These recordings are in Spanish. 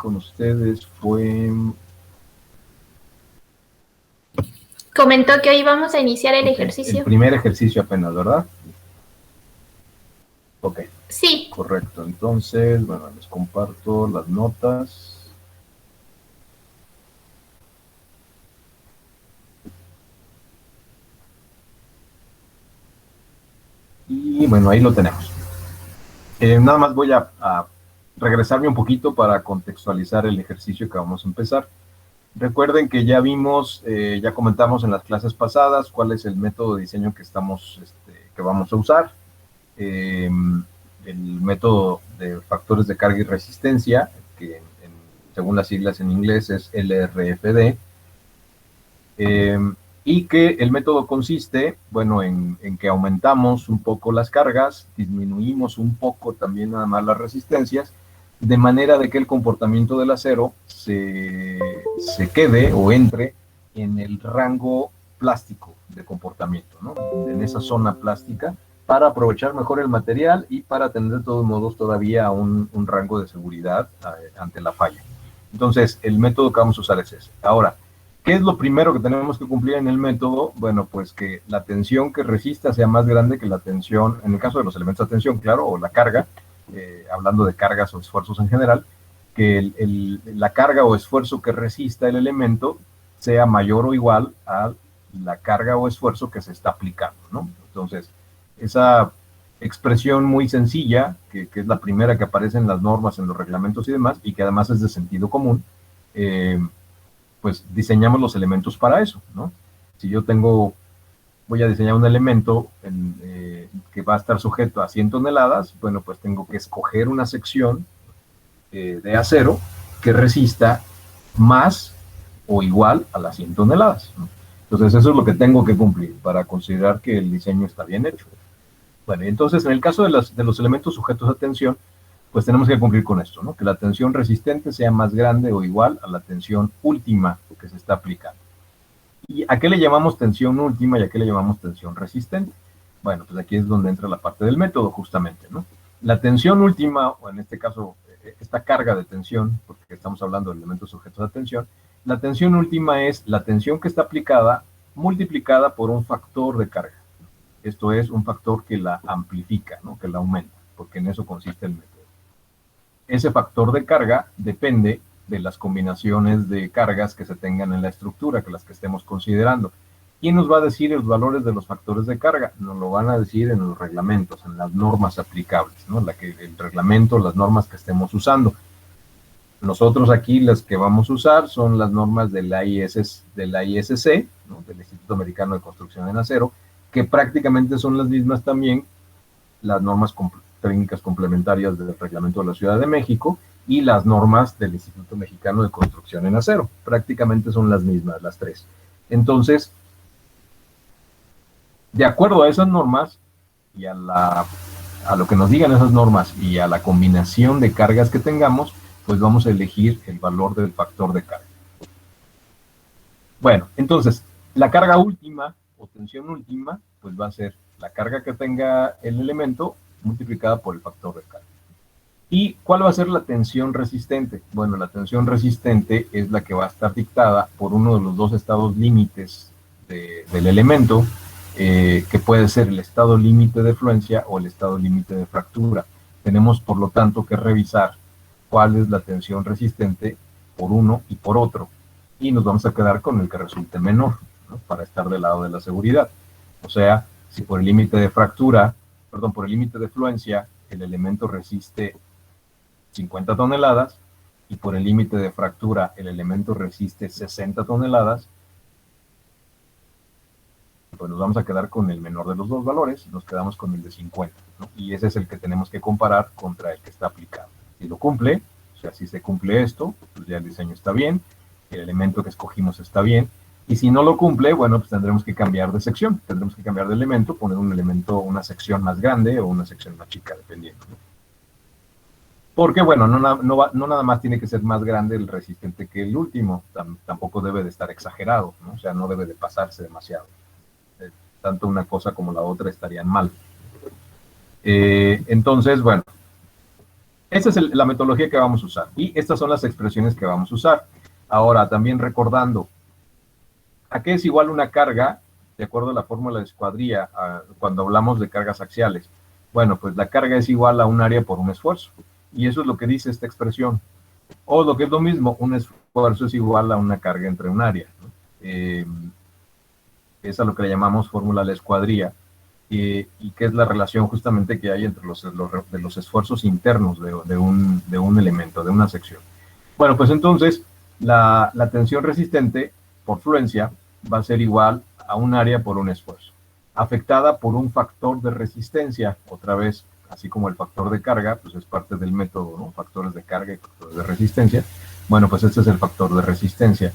con ustedes fue... Comentó que hoy vamos a iniciar el ejercicio. El primer ejercicio apenas, ¿verdad? Ok. Sí. Correcto. Entonces, bueno, les comparto las notas. Y bueno, ahí lo tenemos. Nada más voy a regresarme un poquito para contextualizar el ejercicio que vamos a empezar. Recuerden que ya vimos, ya comentamos en las clases pasadas cuál es el método de diseño que que vamos a usar. El método de factores de carga y resistencia, que según las siglas en inglés es LRFD, y que el método consiste, bueno, en que aumentamos un poco las cargas, disminuimos un poco también nada más las resistencias, de manera de que el comportamiento del acero se quede o entre en el rango plástico de comportamiento, ¿no? En esa zona plástica, para aprovechar mejor el material y para tener de todos modos todavía un rango de seguridad ante la falla. Entonces, el método que vamos a usar es ese. Ahora, ¿qué es lo primero que tenemos que cumplir en el método? Bueno, pues que la tensión que resista sea más grande que la tensión, en el caso de los elementos de tensión, claro, o la carga, hablando de cargas o esfuerzos en general, que la carga o esfuerzo que resista el elemento sea mayor o igual a la carga o esfuerzo que se está aplicando, ¿no? Entonces, esa expresión muy sencilla, que es la primera que aparece en las normas, en los reglamentos y demás, y que además es de sentido común, pues diseñamos los elementos para eso, ¿no? Si yo voy a diseñar un elemento que va a estar sujeto a 100 toneladas, bueno, pues tengo que escoger una sección de acero que resista más o igual a las 100 toneladas, ¿no? Entonces eso es lo que tengo que cumplir para considerar que el diseño está bien hecho. Bueno, entonces en el caso de los elementos sujetos a tensión, pues tenemos que cumplir con esto, ¿no? Que la tensión resistente sea más grande o igual a la tensión última que se está aplicando. ¿Y a qué le llamamos tensión última y a qué le llamamos tensión resistente? Bueno, pues aquí es donde entra la parte del método, justamente, ¿no? La tensión última, o en este caso, esta carga de tensión, porque estamos hablando de elementos sujetos a tensión, la tensión última es la tensión que está aplicada multiplicada por un factor de carga. Esto es un factor que la amplifica, ¿no? Que la aumenta, porque en eso consiste el método. Ese factor de carga depende de las combinaciones de cargas que se tengan en la estructura, que las que estemos considerando. ¿Quién nos va a decir los valores de los factores de carga? Nos lo van a decir en los reglamentos, en las normas aplicables, ¿no? El reglamento, las normas que estemos usando. Nosotros aquí las que vamos a usar son las normas de la ISC, ¿no? Del Instituto Americano de Construcción en Acero, que prácticamente son las mismas también, las normas técnicas complementarias del Reglamento de la Ciudad de México y las normas del Instituto Mexicano de Construcción en Acero. Prácticamente son las mismas, las tres. Entonces, de acuerdo a esas normas y a lo que nos digan esas normas y a la combinación de cargas que tengamos, pues vamos a elegir el valor del factor de carga. Bueno, entonces, la carga última o tensión última, pues va a ser la carga que tenga el elemento multiplicada por el factor de carga. ¿Y cuál va a ser la tensión resistente? Bueno, la tensión resistente es la que va a estar dictada por uno de los dos estados límites del elemento, que puede ser el estado límite de fluencia o el estado límite de fractura. Tenemos, por lo tanto, que revisar cuál es la tensión resistente por uno y por otro, y nos vamos a quedar con el que resulte menor, ¿no? Para estar del lado de la seguridad. O sea, si por el límite de fractura, perdón, por el límite de fluencia, el elemento resiste 50 toneladas y por el límite de fractura el elemento resiste 60 toneladas, pues nos vamos a quedar con el menor de los dos valores, nos quedamos con el de 50, ¿no? Y ese es el que tenemos que comparar contra el que está aplicado. Si lo cumple, o sea, si se cumple esto, pues ya el diseño está bien, el elemento que escogimos está bien, y si no lo cumple, bueno, pues tendremos que cambiar de sección, tendremos que cambiar de elemento, poner un elemento, una sección más grande o una sección más chica, dependiendo, ¿no? Porque, bueno, no nada más tiene que ser más grande el resistente que el último, tampoco debe de estar exagerado, ¿no? O sea, no debe de pasarse demasiado. Tanto una cosa como la otra estarían mal. Entonces, bueno, Esa es la metodología que vamos a usar. Y estas son las expresiones que vamos a usar. Ahora, también recordando, ¿a qué es igual una carga? De acuerdo a la fórmula de escuadría, cuando hablamos de cargas axiales. Bueno, pues la carga es igual a un área por un esfuerzo. Y eso es lo que dice esta expresión. O lo que es lo mismo, un esfuerzo es igual a una carga entre un área, ¿no? Es a lo que le llamamos fórmula de escuadría. Y que es la relación justamente que hay entre los esfuerzos internos de un elemento, de una sección. Bueno, pues entonces la tensión resistente por fluencia va a ser igual a un área por un esfuerzo, afectada por un factor de resistencia, otra vez, así como el factor de carga, pues es parte del método, ¿no? Factores de carga y factores de resistencia. Bueno, pues este es el factor de resistencia.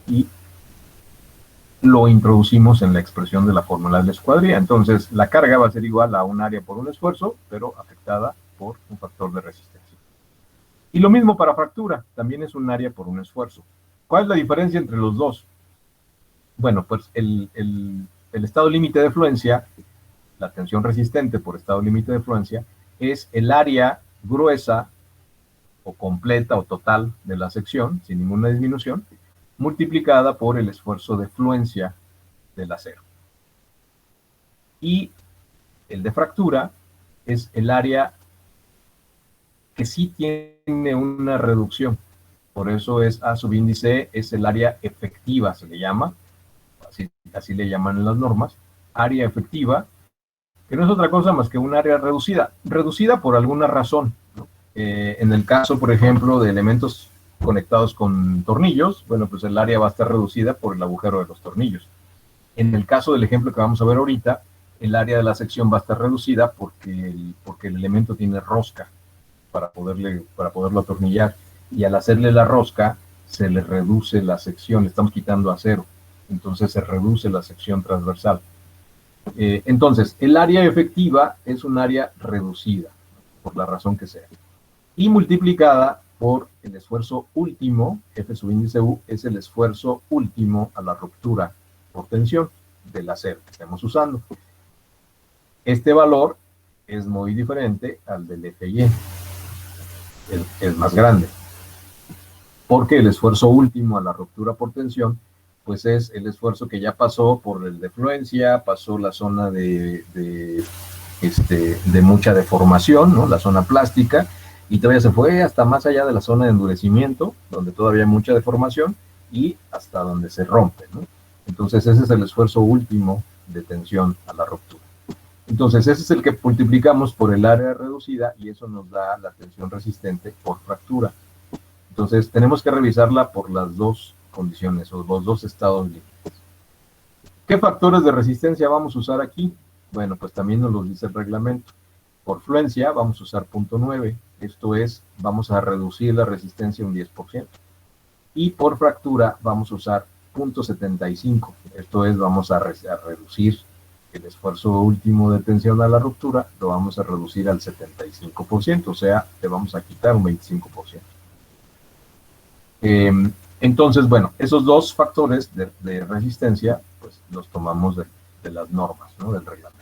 Y lo introducimos en la expresión de la fórmula de la escuadría. Entonces, la carga va a ser igual a un área por un esfuerzo, pero afectada por un factor de resistencia. Y lo mismo para fractura, también es un área por un esfuerzo. ¿Cuál es la diferencia entre los dos? Bueno, pues el estado límite de fluencia, la tensión resistente por estado límite de fluencia, es el área gruesa o completa o total de la sección, sin ninguna disminución, multiplicada por el esfuerzo de fluencia del acero. Y el de fractura es el área que sí tiene una reducción. Por eso es A subíndice, es el área efectiva, se le llama, así le llaman en las normas, área efectiva, que no es otra cosa más que un área reducida por alguna razón, ¿no? En el caso, por ejemplo, de elementos conectados con tornillos, bueno, pues el área va a estar reducida por el agujero de los tornillos. En el caso del ejemplo que vamos a ver ahorita, el área de la sección va a estar reducida porque el elemento tiene rosca para poderlo atornillar. Y al hacerle la rosca, se le reduce la sección, le estamos quitando acero. Entonces se reduce la sección transversal. Entonces, el área efectiva es un área reducida, por la razón que sea. Y multiplicada por el esfuerzo último, F subíndice U, es el esfuerzo último a la ruptura por tensión del acero que estemos usando. Este valor es muy diferente al del FY, es más grande, porque el esfuerzo último a la ruptura por tensión, pues es el esfuerzo que ya pasó por el de fluencia, pasó la zona de mucha deformación, ¿no? La zona plástica, y todavía se fue hasta más allá de la zona de endurecimiento, donde todavía hay mucha deformación, y hasta donde se rompe, ¿no? Entonces ese es el esfuerzo último de tensión a la ruptura. Entonces ese es el que multiplicamos por el área reducida, y eso nos da la tensión resistente por fractura. Entonces tenemos que revisarla por las dos condiciones, o los dos estados límites. ¿Qué factores de resistencia vamos a usar aquí? Bueno, pues también nos lo dice el reglamento. Por fluencia vamos a usar 0.9, esto es, vamos a reducir la resistencia un 10%. Y por fractura vamos a usar 0.75, esto es, vamos a reducir el esfuerzo último de tensión a la ruptura, lo vamos a reducir al 75%, o sea, le vamos a quitar un 25%. Entonces, bueno, esos dos factores de resistencia, pues los tomamos de las normas, ¿no? Del reglamento.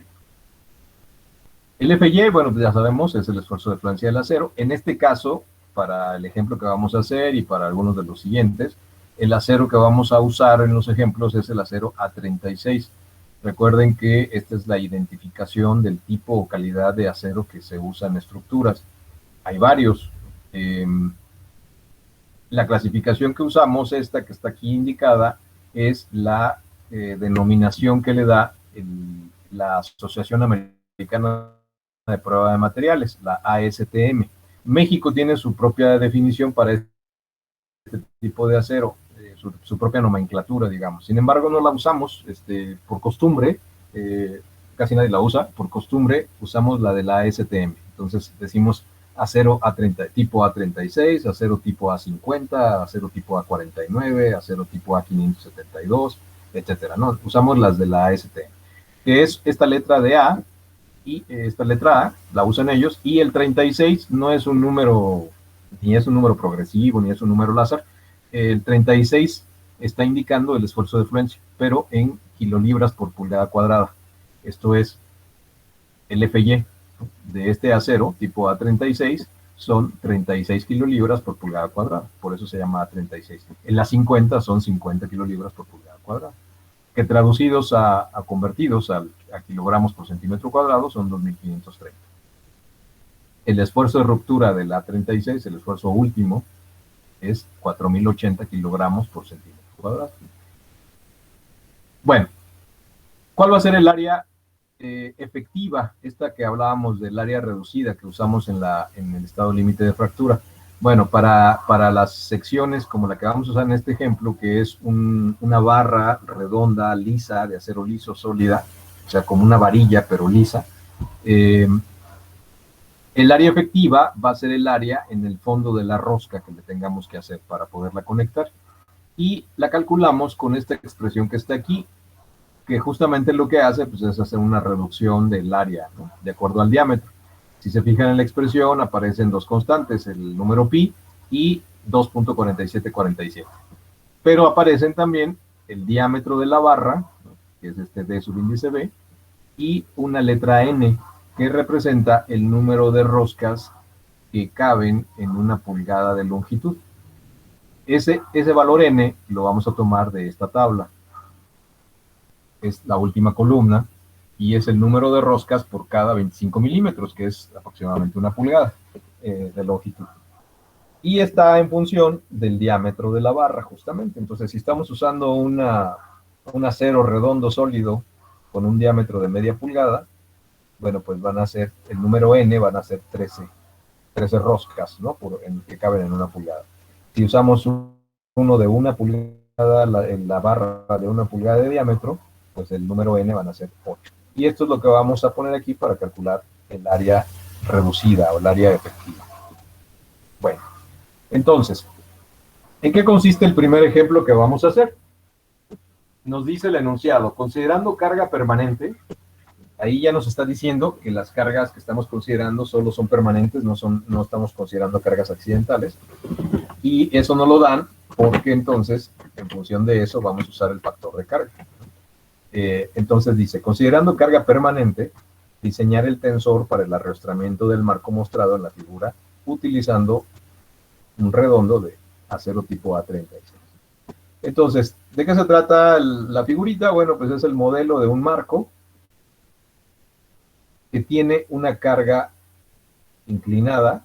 El FY, bueno, pues ya sabemos, es el esfuerzo de fluencia del acero. En este caso, para el ejemplo que vamos a hacer y para algunos de los siguientes, el acero que vamos a usar en los ejemplos es el acero A36. Recuerden que esta es la identificación del tipo o calidad de acero que se usa en estructuras. Hay varios. La clasificación que usamos, esta que está aquí indicada, es la denominación que le da la Asociación Americana de Prueba de Materiales, la ASTM. México tiene su propia definición para este tipo de acero, su propia nomenclatura, digamos. Sin embargo, no la usamos por costumbre, casi nadie la usa, por costumbre usamos la de la ASTM. Entonces decimos acero tipo A36, acero tipo A50, acero tipo A49, acero tipo A572, etcétera, ¿no? Usamos las de la ASTM, que es esta letra de A, y esta letra A la usan ellos, y el 36 no es un número, ni es un número progresivo, ni es un número láser. El 36 está indicando el esfuerzo de fluencia, pero en kilolibras por pulgada cuadrada. Esto es el FY de este acero tipo A36, son 36 kilolibras por pulgada cuadrada, por eso se llama 36. En las 50 son 50 kilolibras por pulgada cuadrada, que traducidos convertidos a kilogramos por centímetro cuadrado son 2.530. El esfuerzo de ruptura de la 36, el esfuerzo último, es 4.080 kilogramos por centímetro cuadrado. Bueno, ¿cuál va a ser el área efectiva? Esta que hablábamos del área reducida que usamos en el estado límite de fractura. Bueno, para las secciones como la que vamos a usar en este ejemplo, que es una barra redonda, lisa, de acero liso, sólida, o sea, como una varilla, pero lisa, el área efectiva va a ser el área en el fondo de la rosca que le tengamos que hacer para poderla conectar. Y la calculamos con esta expresión que está aquí, que justamente lo que hace pues, es hacer una reducción del área, ¿no?, de acuerdo al diámetro. Si se fijan en la expresión, aparecen dos constantes, el número pi y 2.4747. Pero aparecen también el diámetro de la barra, ¿no?, que es este D subíndice B, y una letra N, que representa el número de roscas que caben en una pulgada de longitud. Ese valor N lo vamos a tomar de esta tabla. Es la última columna y es el número de roscas por cada 25 milímetros, que es aproximadamente una pulgada de longitud. Y está en función del diámetro de la barra, justamente. Entonces, si estamos usando un acero redondo sólido con un diámetro de media pulgada, bueno, pues van a ser, el número N van a ser 13 roscas, ¿no?, que caben en una pulgada. Si usamos uno de una pulgada, la barra de una pulgada de diámetro, pues el número N van a ser 8. Y esto es lo que vamos a poner aquí para calcular el área reducida o el área efectiva. Bueno, entonces, ¿en qué consiste el primer ejemplo que vamos a hacer? Nos dice el enunciado, considerando carga permanente, ahí ya nos está diciendo que las cargas que estamos considerando solo son permanentes, no estamos considerando cargas accidentales, y eso no lo dan porque entonces, en función de eso, vamos a usar el factor de carga. Entonces dice, considerando carga permanente, diseñar el tensor para el arrastramiento del marco mostrado en la figura utilizando un redondo de acero tipo A36. Entonces, ¿de qué se trata la figurita? Bueno, pues es el modelo de un marco que tiene una carga inclinada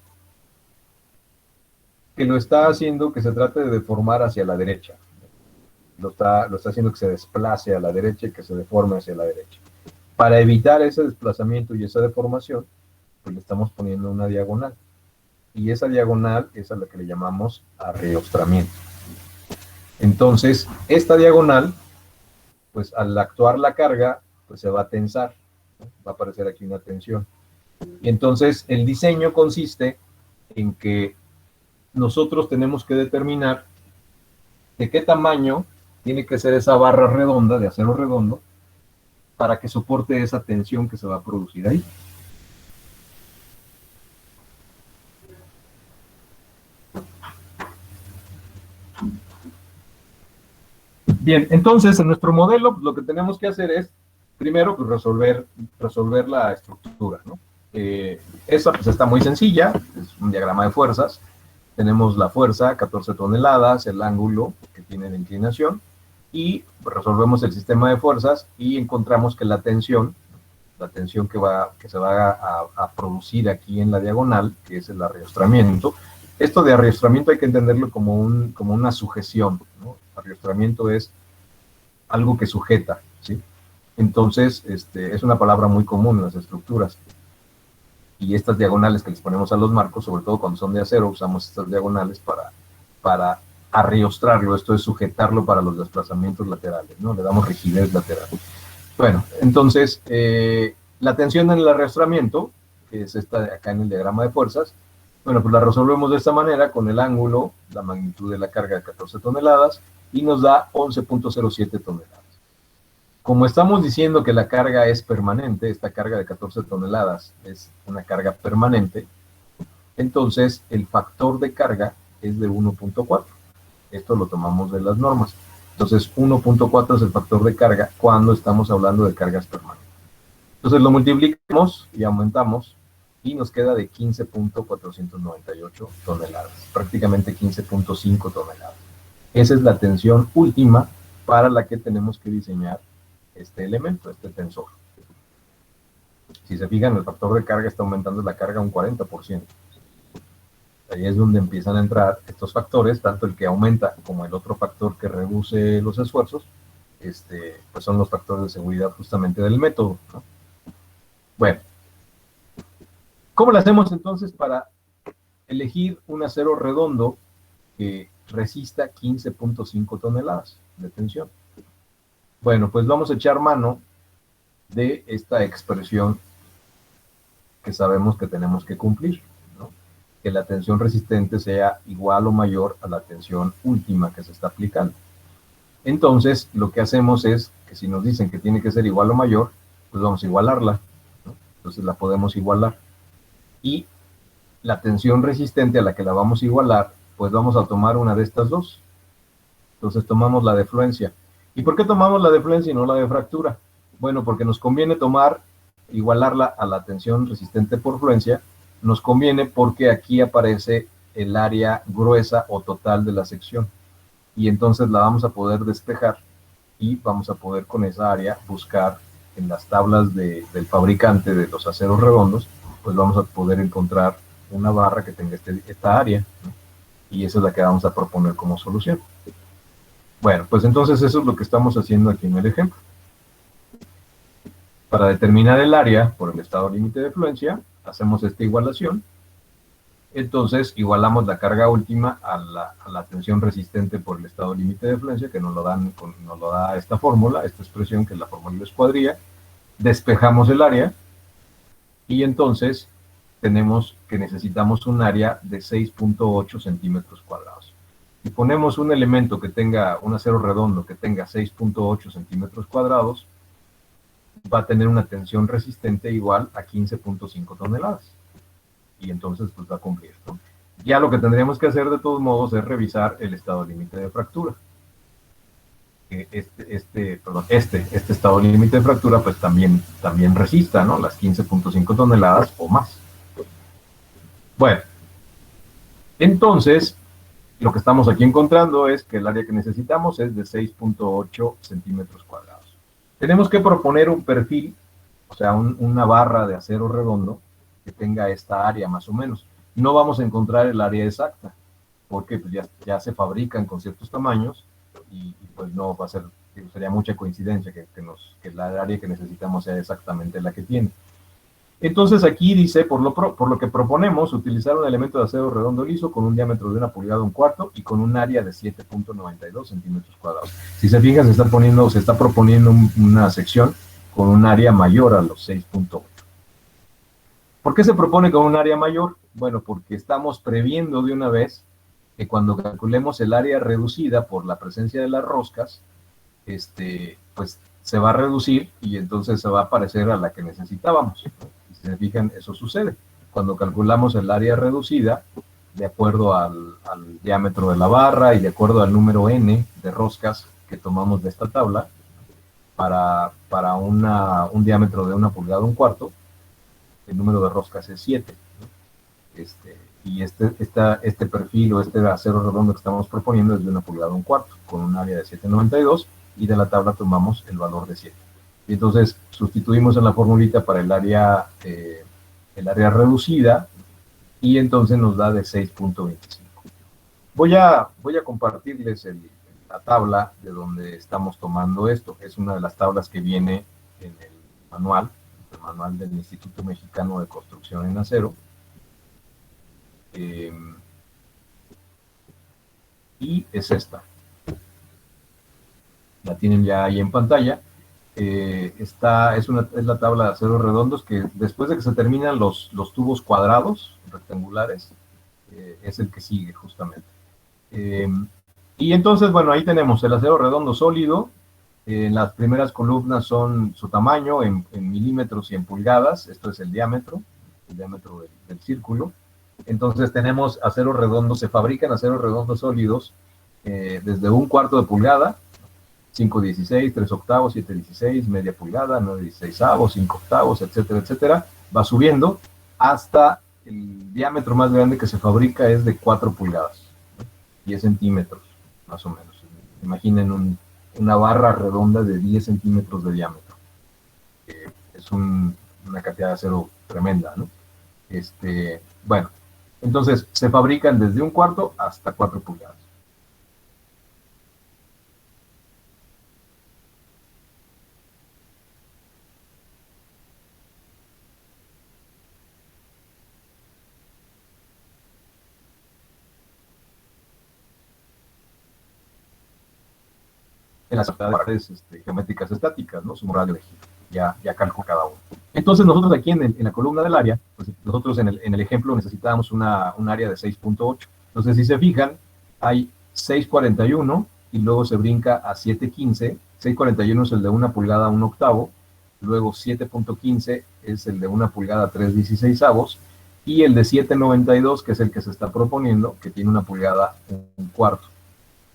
que lo está haciendo que se trate de deformar hacia la derecha. Lo está haciendo que se desplace a la derecha y que se deforme hacia la derecha. Para evitar ese desplazamiento y esa deformación, pues le estamos poniendo una diagonal. Y esa diagonal es a la que le llamamos arriostramiento. Entonces, esta diagonal, pues al actuar la carga, pues se va a tensar. Va a aparecer aquí una tensión. Y entonces, el diseño consiste en que nosotros tenemos que determinar de qué tamaño tiene que ser esa barra redonda, de acero redondo, para que soporte esa tensión que se va a producir ahí. Bien, entonces en nuestro modelo lo que tenemos que hacer es, primero, pues resolver la estructura, ¿no? Esa pues está muy sencilla, es un diagrama de fuerzas. Tenemos la fuerza, 14 toneladas, el ángulo que tiene de inclinación, y resolvemos el sistema de fuerzas y encontramos que la tensión que se va a producir aquí en la diagonal, que es el arriostramiento. Esto de arriostramiento hay que entenderlo como una sujeción, ¿no? Arriostramiento es algo que sujeta, ¿sí? Entonces, es una palabra muy común en las estructuras. Y estas diagonales que les ponemos a los marcos, sobre todo cuando son de acero, usamos estas diagonales para arriostrarlo, esto es sujetarlo para los desplazamientos laterales, ¿no? Le damos rigidez lateral. Bueno, entonces, la tensión en el arriostramiento, que es esta de acá en el diagrama de fuerzas, bueno, pues la resolvemos de esta manera, con el ángulo, la magnitud de la carga de 14 toneladas, y nos da 11.07 toneladas. Como estamos diciendo que la carga es permanente, esta carga de 14 toneladas es una carga permanente, entonces el factor de carga es de 1.4. Esto lo tomamos de las normas. Entonces 1.4 es el factor de carga cuando estamos hablando de cargas permanentes. Entonces lo multiplicamos y aumentamos y nos queda de 15.498 toneladas, prácticamente 15.5 toneladas. Esa es la tensión última para la que tenemos que diseñar este elemento, este tensor. Si se fijan, el factor de carga está aumentando la carga un 40%. Ahí es donde empiezan a entrar estos factores, tanto el que aumenta como el otro factor que reduce los esfuerzos, pues son los factores de seguridad justamente del método, ¿no? Bueno, ¿cómo lo hacemos entonces para elegir un acero redondo que resista 15.5 toneladas de tensión? Bueno, pues vamos a echar mano de esta expresión que sabemos que tenemos que cumplir, ¿no? Que la tensión resistente sea igual o mayor a la tensión última que se está aplicando. Entonces, lo que hacemos es que si nos dicen que tiene que ser igual o mayor, pues vamos a igualarla, ¿no? Entonces la podemos igualar. Y la tensión resistente a la que la vamos a igualar, pues vamos a tomar una de estas dos. Entonces tomamos la de fluencia. ¿Y por qué tomamos la de fluencia y no la de fractura? Bueno, porque nos conviene igualarla a la tensión resistente por fluencia. Nos conviene porque aquí aparece el área gruesa o total de la sección. Y entonces la vamos a poder despejar y vamos a poder con esa área buscar en las tablas del fabricante de los aceros redondos, pues vamos a poder encontrar una barra que tenga esta área, ¿no? Y esa es la que vamos a proponer como solución. Bueno, pues entonces eso es lo que estamos haciendo aquí en el ejemplo. Para determinar el área por el estado límite de fluencia, hacemos esta igualación. Entonces, igualamos la carga última a la tensión resistente por el estado límite de fluencia, que nos lo da esta fórmula, esta expresión que es la fórmula de escuadrilla. Despejamos el área y entonces tenemos que necesitamos un área de 6.8 centímetros cuadrados. Si ponemos un elemento que tenga, un acero redondo que tenga 6.8 centímetros cuadrados, va a tener una tensión resistente igual a 15.5 toneladas. Y entonces pues va a cumplir, ¿no? Ya lo que tendríamos que hacer de todos modos es revisar el estado límite de fractura. Este estado límite de fractura pues también resista, ¿no? Las 15.5 toneladas o más. Bueno, entonces lo que estamos aquí encontrando es que el área que necesitamos es de 6.8 centímetros cuadrados. Tenemos que proponer un perfil, o sea, una barra de acero redondo que tenga esta área más o menos. No vamos a encontrar el área exacta, porque pues ya se fabrican con ciertos tamaños y pues no va a ser, sería mucha coincidencia que la área que necesitamos sea exactamente la que tiene. Entonces aquí dice, por lo que proponemos, utilizar un elemento de acero redondo liso con un diámetro de 1 pulgada 1/4 y con un área de 7.92 centímetros cuadrados. Si se fijan, se está proponiendo una sección con un área mayor a los 6.8. ¿Por qué se propone con un área mayor? Bueno, porque estamos previendo de una vez que cuando calculemos el área reducida por la presencia de las roscas, pues se va a reducir y entonces se va a parecer a la que necesitábamos. Si se fijan, eso sucede. Cuando calculamos el área reducida, de acuerdo al diámetro de la barra y de acuerdo al número n de roscas que tomamos de esta tabla, para un diámetro de 1 pulgada 1/4, el número de roscas es 7. Y este perfil o este acero redondo que estamos proponiendo es de 1 pulgada 1/4, con un área de 7.92, y de la tabla tomamos el valor de 7. Y entonces sustituimos en la formulita para el área reducida, y entonces nos da de 6.25. Voy a compartirles la tabla de donde estamos tomando esto. Es una de las tablas que viene en el manual del Instituto Mexicano de Construcción en Acero. Y es esta. La tienen ya ahí en pantalla. Es la tabla de aceros redondos que después de que se terminan los tubos cuadrados, rectangulares, es el que sigue justamente. Y entonces, bueno, ahí tenemos el acero redondo sólido. Las primeras columnas son su tamaño en milímetros y en pulgadas. Esto es el diámetro del círculo. Entonces tenemos aceros redondos, se fabrican aceros redondos sólidos desde 1/4 de pulgada, 5/16, 3/8, 7/16, media pulgada, 9/16, 5/8, etcétera, etcétera. Va subiendo hasta el diámetro más grande que se fabrica es de 4 pulgadas, 10 centímetros, más o menos. Imaginen una barra redonda de 10 centímetros de diámetro. Es una cantidad de acero tremenda, ¿no? Bueno, entonces se fabrican desde 1/4 hasta 4 pulgadas. En las partes geométricas estáticas, ¿no? Su radio de giro, ya calculo cada uno. Entonces nosotros aquí en la columna del área, pues nosotros en el ejemplo necesitábamos un área de 6.8. Entonces si se fijan, hay 6.41 y luego se brinca a 7.15. 6.41 es el de 1 pulgada 1/8, luego 7.15 es el de 1 pulgada 3/16, y el de 7.92, que es el que se está proponiendo, que tiene 1 pulgada 1/4,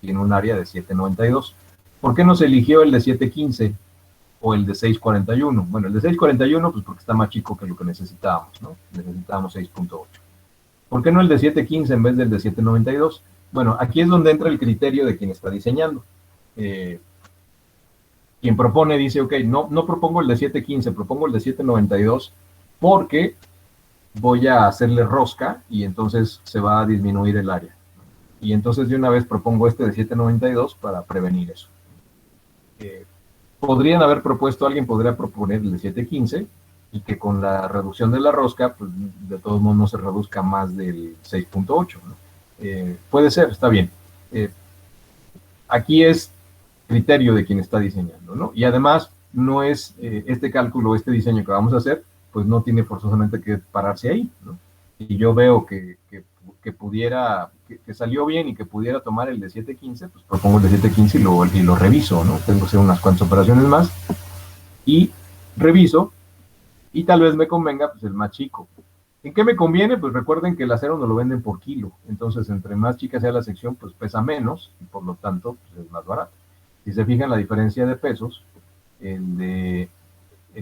tiene un área de 7.92. ¿Por qué no se eligió el de 7.15 o el de 6.41? Bueno, el de 6.41, pues porque está más chico que lo que necesitábamos, ¿no? Necesitábamos 6.8. ¿Por qué no el de 7.15 en vez del de 7.92? Bueno, aquí es donde entra el criterio de quien está diseñando. Quien propone dice, ok, no propongo el de 7.15, propongo el de 7.92 porque voy a hacerle rosca y entonces se va a disminuir el área. Y entonces de una vez propongo este de 7.92 para prevenir eso. Podrían haber propuesto, alguien podría proponer el de 7.15 y que con la reducción de la rosca, pues de todos modos no se reduzca más del 6.8, ¿no? Puede ser, está bien. Aquí es criterio de quien está diseñando, ¿no? Y además no es este cálculo, este diseño que vamos a hacer, pues no tiene forzosamente que pararse ahí, ¿no? Y yo veo que pudiera, que salió bien y que pudiera tomar el de 7.15, pues propongo el de 7.15 y lo reviso, ¿no? Tengo que hacer unas cuantas operaciones más y reviso y tal vez me convenga pues el más chico. ¿En qué me conviene? Pues recuerden que el acero nos lo venden por kilo, entonces entre más chica sea la sección, pues pesa menos y por lo tanto pues es más barato. Si se fijan la diferencia de pesos, el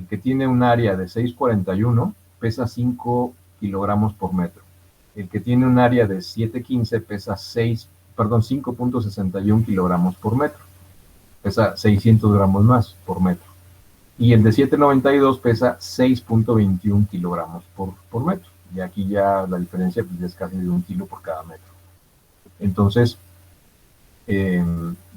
que tiene un área de 6.41 pesa 5 kilogramos por metro. El que tiene un área de 7.15 pesa 5.61 kilogramos por metro. Pesa 600 gramos más por metro. Y el de 7.92 pesa 6.21 kilogramos por metro. Y aquí ya la diferencia pues, es casi de 1 kilo por cada metro. Entonces,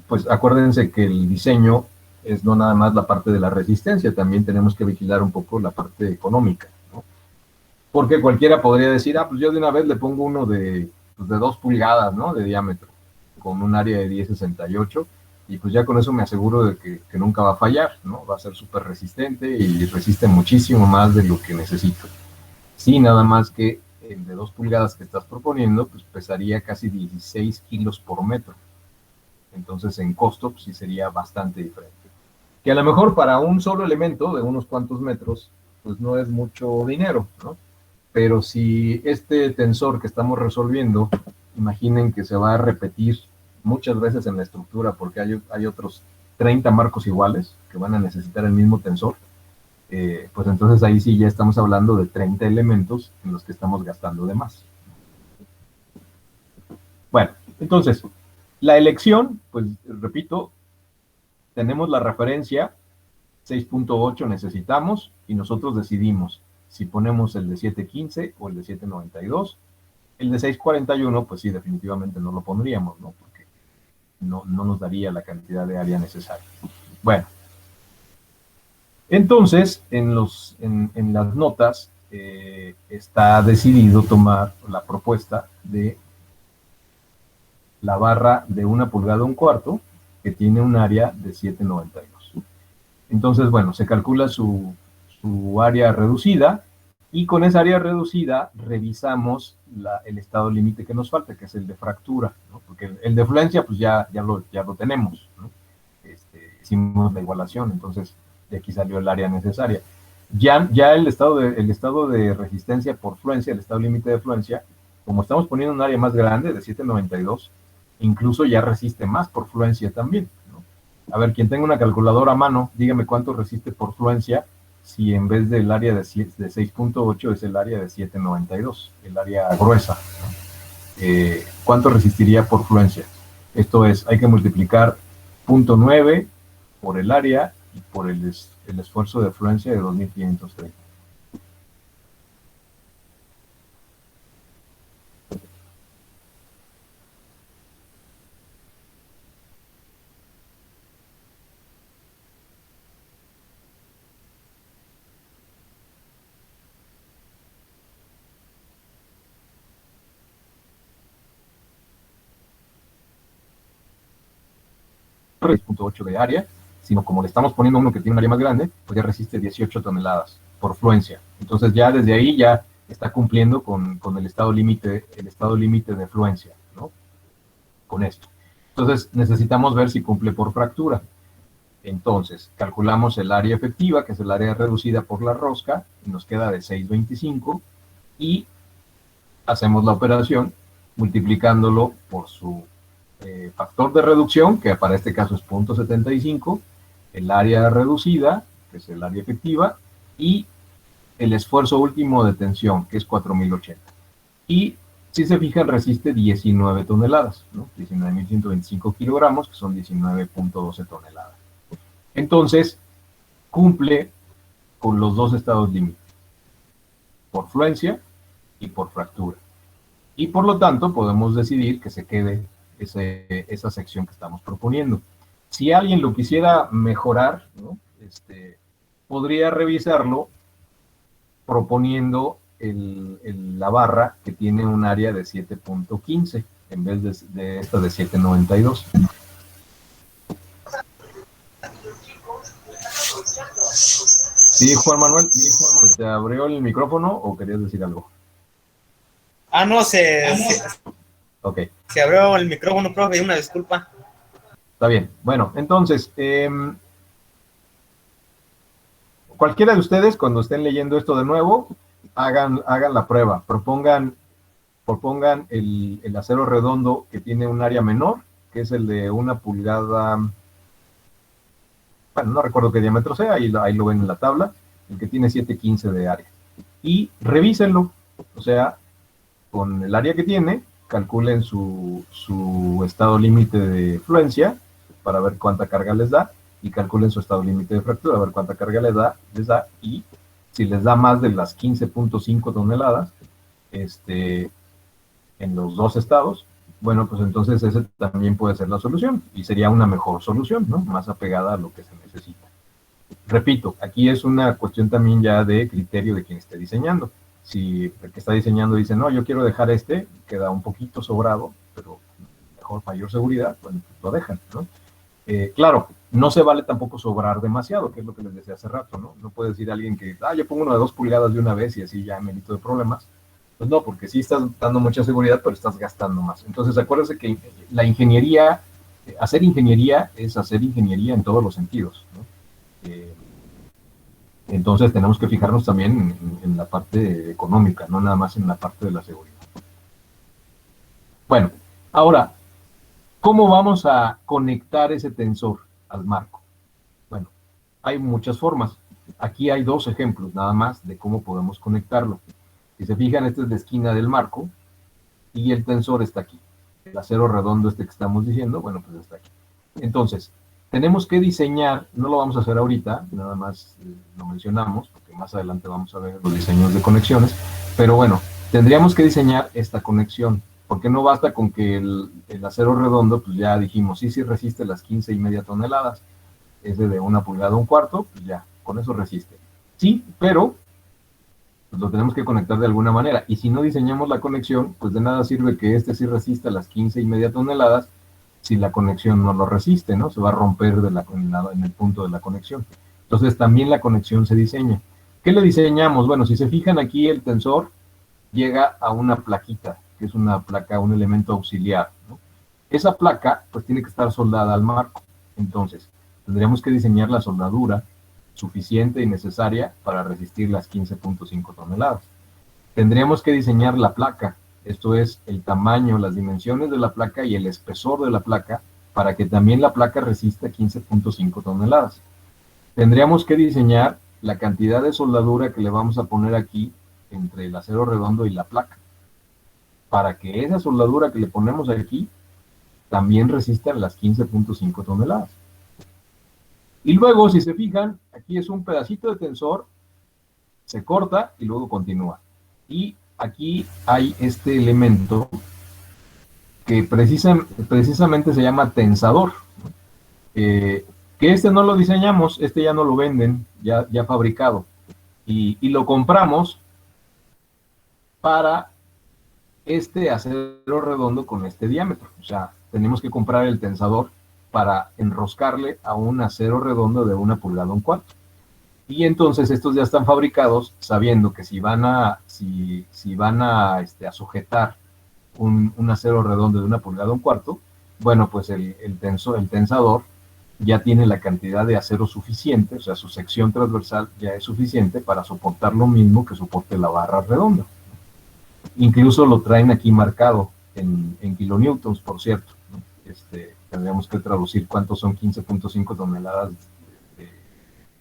pues acuérdense que el diseño es no nada más la parte de la resistencia, también tenemos que vigilar un poco la parte económica, ¿no? Porque cualquiera podría decir, pues yo de una vez le pongo uno de 2 pulgadas, ¿no? De diámetro, con un área de 10.68, y pues ya con eso me aseguro de que nunca va a fallar, ¿no? Va a ser súper resistente y resiste muchísimo más de lo que necesito. Sí, nada más que el de 2 pulgadas que estás proponiendo, pues pesaría casi 16 kilos por metro. Entonces en costo, pues sí sería bastante diferente. Que a lo mejor para un solo elemento de unos cuantos metros, pues no es mucho dinero, ¿no? Pero si este tensor que estamos resolviendo, imaginen que se va a repetir muchas veces en la estructura, porque hay otros 30 marcos iguales que van a necesitar el mismo tensor, pues entonces ahí sí ya estamos hablando de 30 elementos en los que estamos gastando de más. Bueno, entonces, la elección, pues repito, tenemos la referencia, 6.8 necesitamos, y nosotros decidimos si ponemos el de 7.15 o el de 7.92. El de 6.41, pues sí, definitivamente no lo pondríamos, ¿no? Porque no nos daría la cantidad de área necesaria. Bueno, entonces, en las notas está decidido tomar la propuesta de la barra de 1 pulgada 1/4, que tiene un área de 7.92. Entonces, bueno, se calcula su área reducida y con esa área reducida revisamos el estado límite que nos falta, que es el de fractura, ¿no? Porque el de fluencia, pues ya lo tenemos, ¿no? Hicimos la igualación, entonces de aquí salió el área necesaria. Ya el estado de resistencia por fluencia, el estado límite de fluencia, como estamos poniendo un área más grande de 7.92, incluso ya resiste más por fluencia también, ¿no? A ver, quien tenga una calculadora a mano, dígame cuánto resiste por fluencia si en vez del área de 6.8 es el área de 7.92, el área gruesa, ¿no? ¿Cuánto resistiría por fluencia? Esto es, hay que multiplicar 0.9 por el área y por el esfuerzo de fluencia de 2530. .8 de área, sino como le estamos poniendo uno que tiene un área más grande, pues ya resiste 18 toneladas por fluencia. Entonces ya desde ahí ya está cumpliendo con el estado límite de fluencia, ¿no? Con esto. Entonces necesitamos ver si cumple por fractura. Entonces calculamos el área efectiva, que es el área reducida por la rosca, y nos queda de 6.25, y hacemos la operación multiplicándolo por su factor de reducción, que para este caso es 0.75, el área reducida, que es el área efectiva, y el esfuerzo último de tensión, que es 4.080. Y si se fijan, resiste 19 toneladas, ¿no? 19.125 kilogramos, que son 19.12 toneladas. Entonces, cumple con los dos estados límite, por fluencia y por fractura. Y por lo tanto, podemos decidir que se quede esa sección que estamos proponiendo. Si alguien lo quisiera mejorar, ¿no? Podría revisarlo proponiendo la barra que tiene un área de 7.15 en vez de esta de 7.92. Sí, Juan Manuel, ¿te abrió el micrófono o querías decir algo? No, Okay. Se abrió el micrófono, profe, una disculpa. Está bien. Bueno, entonces, cualquiera de ustedes, cuando estén leyendo esto de nuevo, hagan la prueba. Propongan el acero redondo que tiene un área menor, que es el de 1 pulgada. Bueno, no recuerdo qué diámetro sea, ahí lo ven en la tabla, el que tiene 7.15 de área. Y revísenlo, o sea, con el área que tiene, calculen su estado límite de fluencia para ver cuánta carga les da, y calculen su estado límite de fractura, a ver cuánta carga les da, y si les da más de las 15.5 toneladas en los dos estados, bueno, pues entonces ese también puede ser la solución, y sería una mejor solución, ¿no? Más apegada a lo que se necesita. Repito, aquí es una cuestión también ya de criterio de quien esté diseñando. Si el que está diseñando dice, no, yo quiero dejar queda un poquito sobrado, pero mejor, mayor seguridad, bueno, pues lo dejan, ¿no? Claro, no se vale tampoco sobrar demasiado, que es lo que les decía hace rato, ¿no? No puede decir alguien que, yo pongo uno de 2 pulgadas de una vez y así ya me evito de problemas. Pues no, porque sí estás dando mucha seguridad, pero estás gastando más. Entonces, acuérdense que la ingeniería, hacer ingeniería es hacer ingeniería en todos los sentidos, ¿no? Entonces tenemos que fijarnos también en la parte económica, no nada más en la parte de la seguridad. Bueno, ahora, ¿cómo vamos a conectar ese tensor al marco? Bueno, hay muchas formas. Aquí hay 2 ejemplos nada más de cómo podemos conectarlo. Si se fijan, esta es la esquina del marco y el tensor está aquí. El acero redondo que estamos diciendo, bueno, pues está aquí. Entonces, tenemos que diseñar, no lo vamos a hacer ahorita, nada más lo mencionamos, porque más adelante vamos a ver los diseños de conexiones, pero bueno, tendríamos que diseñar esta conexión, porque no basta con que el acero redondo, pues ya dijimos, sí resiste las 15.5 toneladas, ese de 1 pulgada 1/4, pues ya, con eso resiste. Sí, pero pues lo tenemos que conectar de alguna manera, y si no diseñamos la conexión, pues de nada sirve que sí resista las 15.5 toneladas, si la conexión no lo resiste, ¿no? Se va a romper en el punto de la conexión. Entonces también la conexión se diseña. ¿Qué le diseñamos? Bueno, si se fijan aquí, el tensor llega a una plaquita, que es una placa, un elemento auxiliar, ¿no? Esa placa, pues tiene que estar soldada al marco. Entonces, tendríamos que diseñar la soldadura suficiente y necesaria para resistir las 15.5 toneladas. Tendríamos que diseñar la placa, esto es el tamaño, las dimensiones de la placa y el espesor de la placa, para que también la placa resista 15.5 toneladas. Tendríamos que diseñar la cantidad de soldadura que le vamos a poner aquí entre el acero redondo y la placa, para que esa soldadura que le ponemos aquí también resista las 15.5 toneladas. Y luego, si se fijan, aquí es un pedacito de tensor, se corta y luego continúa. Y aquí hay este elemento que precisamente se llama tensador. Que este no lo diseñamos, este ya no lo venden, ya fabricado. Y lo compramos para este acero redondo con este diámetro. O sea, tenemos que comprar el tensador para enroscarle a un acero redondo de 1 pulgada 1/4. Y entonces estos ya están fabricados sabiendo que si van a sujetar un acero redondo de 1 pulgada 1/4, bueno, pues el tensador ya tiene la cantidad de acero suficiente, o sea, su sección transversal ya es suficiente para soportar lo mismo que soporte la barra redonda. Incluso lo traen aquí marcado en kilonewtons, por cierto. Tendríamos que traducir cuántos son 15.5 toneladas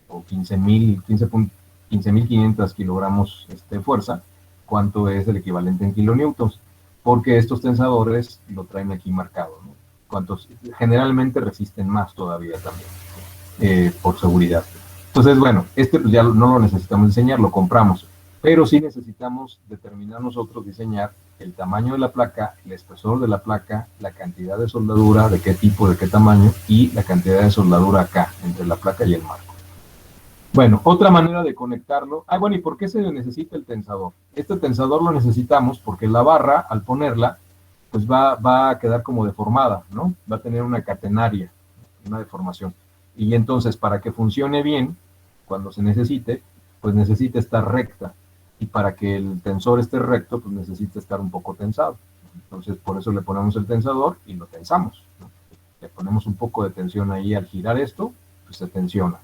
o 15.500 kilogramos de fuerza, cuánto es el equivalente en kilonewtons, porque estos tensadores lo traen aquí marcado, ¿no? Cuántos generalmente resisten más todavía también, por seguridad. Entonces, bueno, pues ya no lo necesitamos diseñar, lo compramos, pero sí necesitamos determinar nosotros, diseñar el tamaño de la placa, el espesor de la placa, la cantidad de soldadura, de qué tipo, de qué tamaño, y la cantidad de soldadura acá, entre la placa y el marco. Bueno, otra manera de conectarlo. Bueno, ¿y por qué se necesita el tensador? Este tensador lo necesitamos porque la barra, al ponerla, pues va a quedar como deformada, ¿no? Va a tener una catenaria, una deformación. Y entonces, para que funcione bien, cuando se necesite, pues necesita estar recta. Y para que el tensor esté recto, pues necesita estar un poco tensado. Entonces, por eso le ponemos el tensador y lo tensamos, ¿no? Le ponemos un poco de tensión ahí al girar esto, pues se tensiona.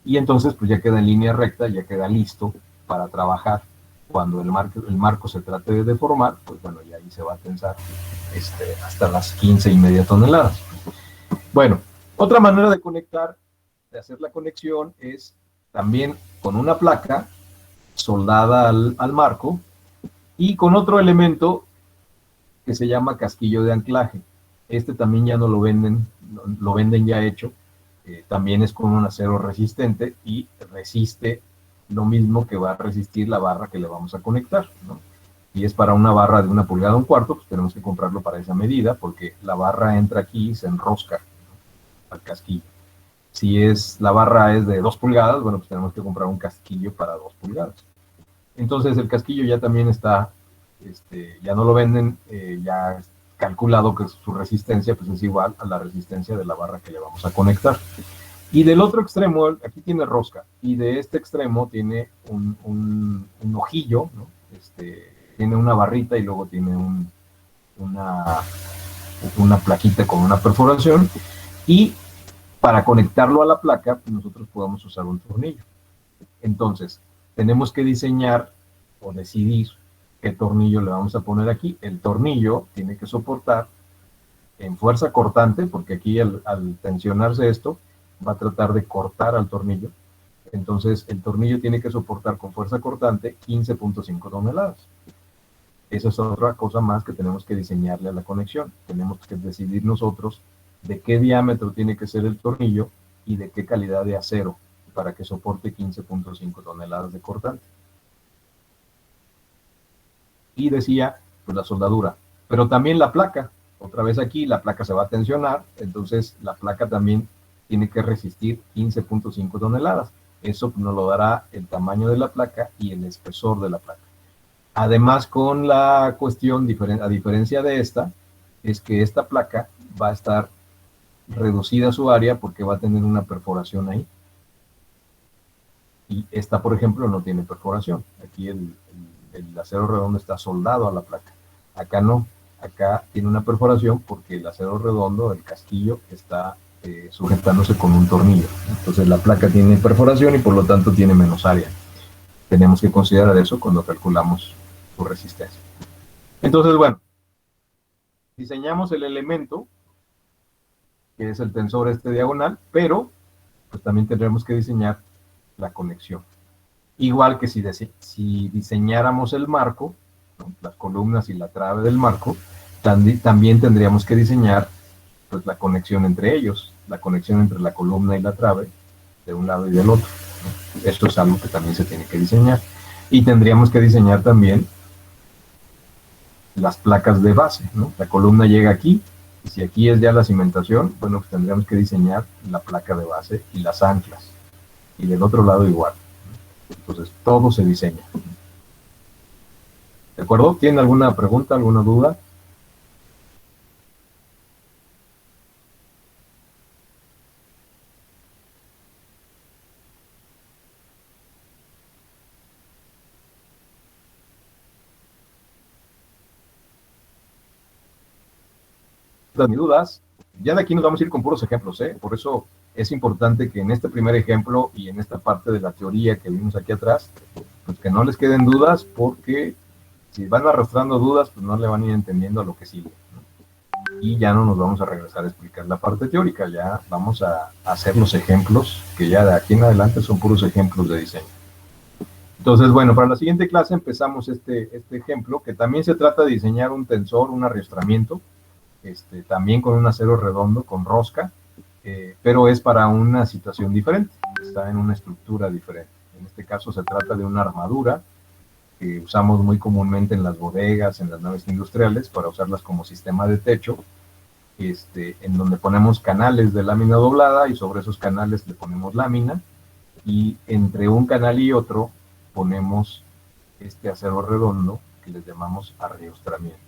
Y entonces, pues ya queda en línea recta, ya queda listo para trabajar. Cuando el marco se trate de deformar, pues bueno, y ahí se va a tensar hasta las 15.5 toneladas. Bueno, otra manera de conectar, de hacer la conexión, es también con una placa soldada al marco y con otro elemento que se llama casquillo de anclaje. También ya no lo venden, lo venden ya hecho. También es con un acero resistente y resiste lo mismo que va a resistir la barra que le vamos a conectar, ¿no? Y es para una barra de 1 pulgada 1/4, pues tenemos que comprarlo para esa medida, porque la barra entra aquí y se enrosca, ¿no?, al casquillo. Si la barra es de 2 pulgadas, bueno, pues tenemos que comprar un casquillo para 2 pulgadas. Entonces el casquillo ya también está, ya no lo venden, ya calculado que su resistencia pues es igual a la resistencia de la barra que le vamos a conectar. Y del otro extremo, aquí tiene rosca, y de este extremo tiene un ojillo, ¿no? Tiene una barrita y luego tiene una plaquita con una perforación, y para conectarlo a la placa, pues nosotros podemos usar un tornillo. Entonces, tenemos que diseñar o decidir qué tornillo le vamos a poner aquí. El tornillo tiene que soportar en fuerza cortante, porque aquí al tensionarse esto, va a tratar de cortar al tornillo. Entonces, el tornillo tiene que soportar con fuerza cortante 15.5 toneladas. Esa es otra cosa más que tenemos que diseñarle a la conexión. Tenemos que decidir nosotros de qué diámetro tiene que ser el tornillo y de qué calidad de acero para que soporte 15.5 toneladas de cortante. Y decía, pues la soldadura, pero también la placa. Otra vez aquí, la placa se va a tensionar, entonces la placa también tiene que resistir 15.5 toneladas. Eso nos lo dará el tamaño de la placa y el espesor de la placa. Además, con la cuestión, a diferencia de esta, es que esta placa va a estar reducida su área porque va a tener una perforación ahí. Y esta, por ejemplo, no tiene perforación. Aquí el acero redondo está soldado a la placa. Acá no. Acá tiene una perforación porque el acero redondo, el casquillo, está sujetándose con un tornillo. Entonces la placa tiene perforación y por lo tanto tiene menos área. Tenemos que considerar eso cuando calculamos su resistencia. Entonces, bueno, diseñamos el elemento, que es el tensor diagonal, pero pues también tendremos que diseñar la conexión. Igual que si diseñáramos el marco, ¿no? Las columnas y la trave del marco, también tendríamos que diseñar pues, la conexión entre ellos, la conexión entre la columna y la trave, de un lado y del otro, ¿no? Esto es algo que también se tiene que diseñar. Y tendríamos que diseñar también las placas de base, ¿no? La columna llega aquí, y si aquí es ya la cimentación, bueno, pues tendríamos que diseñar la placa de base y las anclas. Y del otro lado igual. Entonces, todo se diseña. ¿De acuerdo? ¿Tienen alguna pregunta, alguna duda? Ni dudas. Ya de aquí nos vamos a ir con puros ejemplos, ¿eh? Por eso es importante que en este primer ejemplo y en esta parte de la teoría que vimos aquí atrás, pues que no les queden dudas, porque si van arrastrando dudas, pues no le van a ir entendiendo a lo que sigue, ¿no? Y ya no nos vamos a regresar a explicar la parte teórica, ya vamos a hacer los ejemplos, que ya de aquí en adelante son puros ejemplos de diseño. Entonces, bueno, para la siguiente clase empezamos este ejemplo, que también se trata de diseñar un tensor, un arrastramiento, también con un acero redondo, con rosca, pero es para una situación diferente, está en una estructura diferente. En este caso se trata de una armadura que usamos muy comúnmente en las bodegas, en las naves industriales, para usarlas como sistema de techo, en donde ponemos canales de lámina doblada y sobre esos canales le ponemos lámina, y entre un canal y otro ponemos este acero redondo que les llamamos arriostramiento.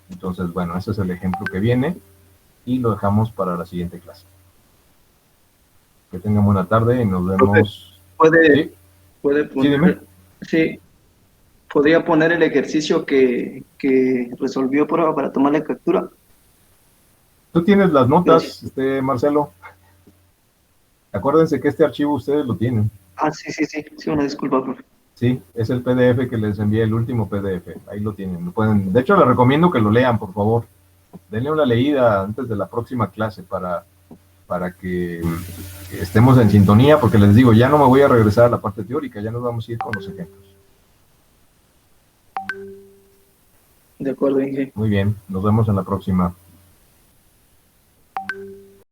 Entonces, bueno, ese es el ejemplo que viene y lo dejamos para la siguiente clase. Que tengan buena tarde y nos vemos. Puede Sí, poner, dime. sí, podría poner el ejercicio que resolvió para tomarle captura. Tú tienes las notas, Marcelo. Acuérdense que este archivo ustedes lo tienen. Ah, sí, una disculpa, profe. Sí, es el PDF que les envié, el último PDF. Ahí lo tienen. Lo pueden, de hecho, les recomiendo que lo lean, por favor. Denle una leída antes de la próxima clase para que estemos en sintonía, porque les digo, ya no me voy a regresar a la parte teórica, ya nos vamos a ir con los ejemplos. De acuerdo, Inge. Muy bien, nos vemos en la próxima.